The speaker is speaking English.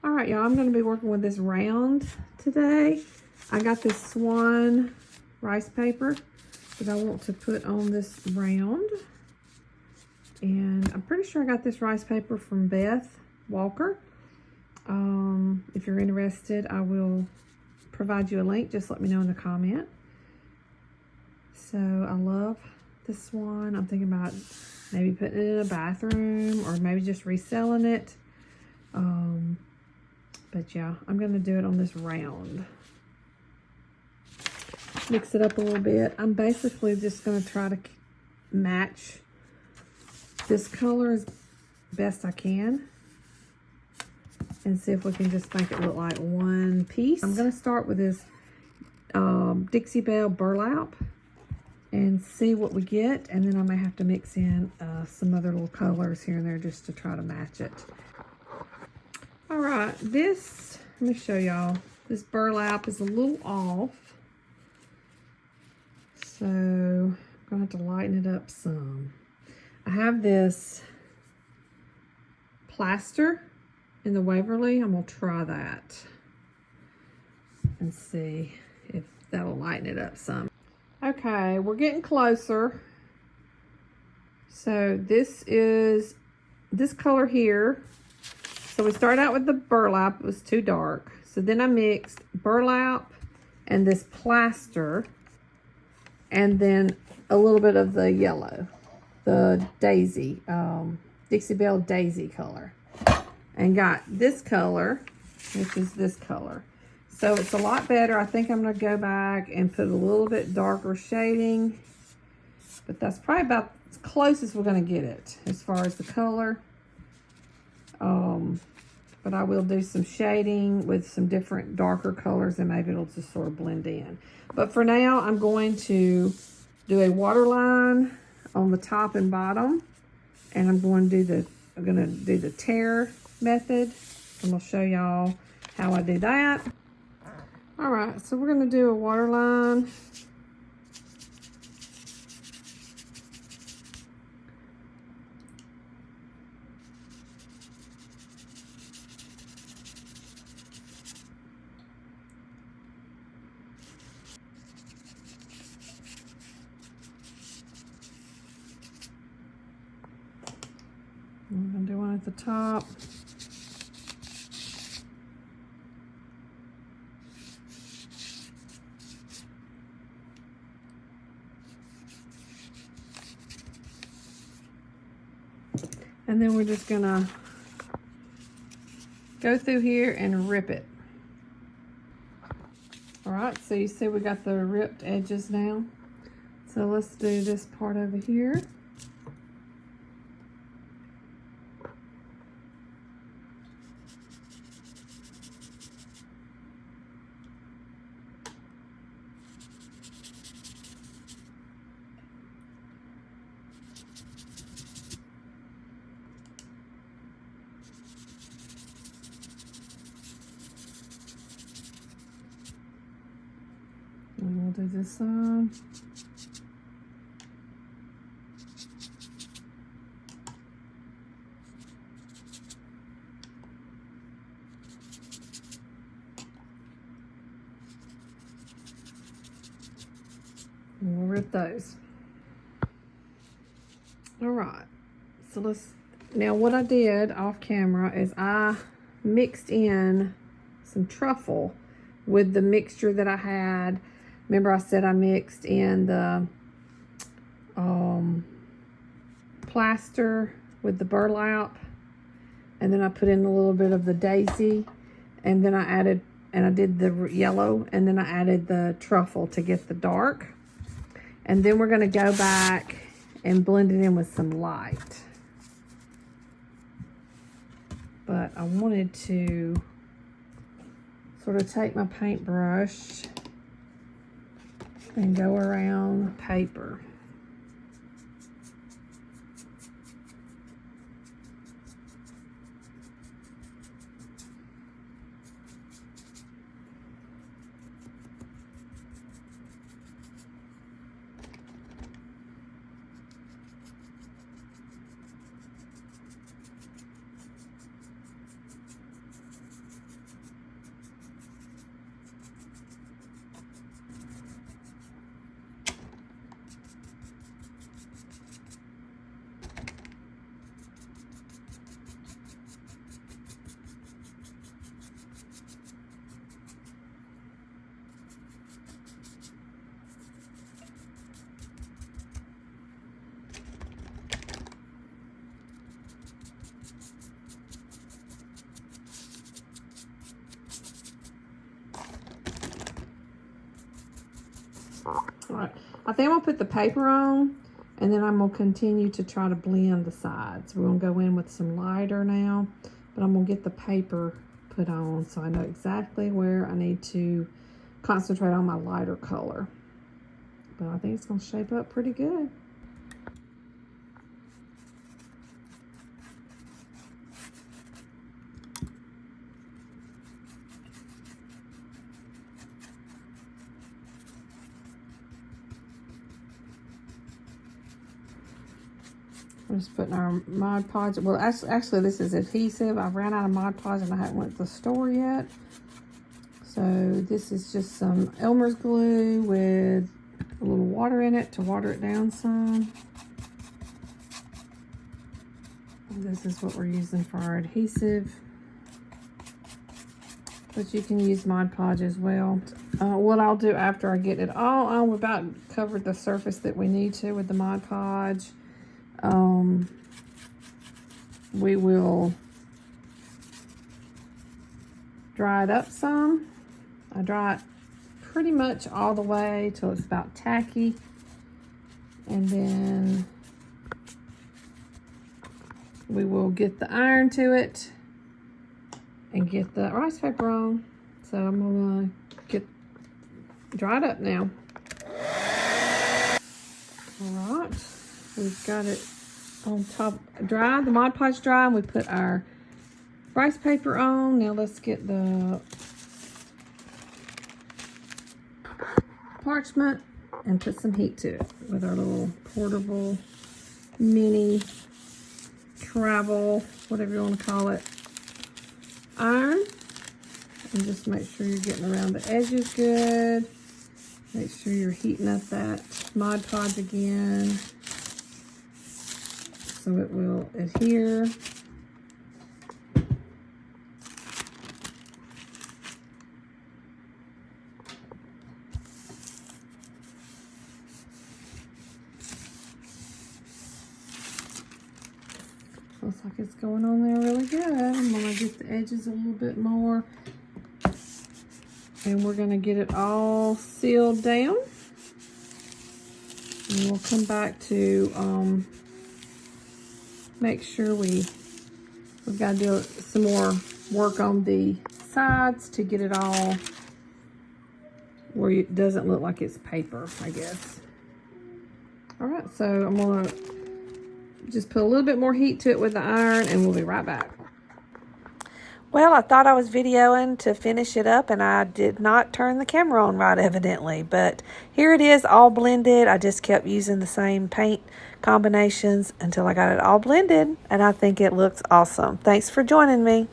All right, y'all, I'm going to be working with this round today. I got this Swan rice paper that I want to put on this round. And I'm pretty sure I got this rice paper from Beth Walker. If you're interested, I will provide you a link. Just let me know in the comment. So I love this Swan. I'm thinking about maybe putting it in a bathroom or maybe just reselling it. But yeah, I'm going to do it on this round. Mix it up a little bit. I'm basically just going to try to match this color as best I can and see if we can just make it look like one piece. I'm going to start with this Dixie Belle burlap and see what we get, and then I may have to mix in some other little colors here and there just to try to match it. All right, this, let me show y'all. This burlap is a little off, so I'm going to have to lighten it up some. I have this plaster in the Waverly. I'm going to try that and see if that'll lighten it up some. Okay, we're getting closer. So this is this color here. So we started out with the burlap. It was too dark. So then I mixed burlap and this plaster and then a little bit of the yellow, the daisy, Dixie Belle daisy color, and got this color, which is this color. So it's a lot better. I think I'm going to go back and put a little bit darker shading, but that's probably about as close as we're going to get it as far as the color. But I will do some shading with some different darker colors and maybe it'll just sort of blend in. But for now, I'm going to do a waterline on the top and bottom, and I'm going to do the tear method. I'm going to show y'all how I do that. All right, so we're going to do a waterline. I'm going to do one at the top. And then we're just going to go through here and rip it. All right, so you see we got the ripped edges now. So let's do this part over here. And we'll do this side. And we'll rip those. All right, so now what I did off camera is I mixed in some truffle with the mixture that I had. Remember I said I mixed in the plaster with the burlap, and then I put in a little bit of the daisy, and then I did the yellow, and then I added the truffle to get the dark. And then we're going to go back and blend it in with some light. But I wanted to sort of take my paintbrush and go around the paper. All right, I think I'm gonna put the paper on, and then I'm gonna continue to try to blend the sides. We're gonna go in with some lighter now, but I'm gonna get the paper put on so I know exactly where I need to concentrate on my lighter color. But I think it's gonna shape up pretty good. I'm just putting our Mod Podge. Well, actually, this is adhesive. I ran out of Mod Podge and I haven't went to the store yet. So this is just some Elmer's glue with a little water in it to water it down some. And this is what we're using for our adhesive. But you can use Mod Podge as well. What I'll do after I get it all on, we've about covered the surface that we need to with the Mod Podge. We will dry it up some. I dry it pretty much all the way till it's about tacky. And then we will get the iron to it and get the rice paper on. So I'm gonna get dried up now. All right, we've got it on top dry, the Mod Podge dry, and we put our rice paper on. Now let's get the parchment and put some heat to it with our little portable mini travel, whatever you want to call it, iron. And just make sure you're getting around the edges good. Make sure you're heating up that Mod Podge again so it will adhere. Looks like it's going on there really good. I'm gonna get the edges a little bit more. And we're gonna get it all sealed down. And we'll come back to make sure we've got to do some more work on the sides to get it all where it doesn't look like it's paper, I guess. All right, so I'm gonna just put a little bit more heat to it with the iron and we'll be right back. Well, I thought I was videoing to finish it up and I did not turn the camera on right evidently, but here it is all blended. I just kept using the same paint combinations until I got it all blended and I think it looks awesome. Thanks for joining me.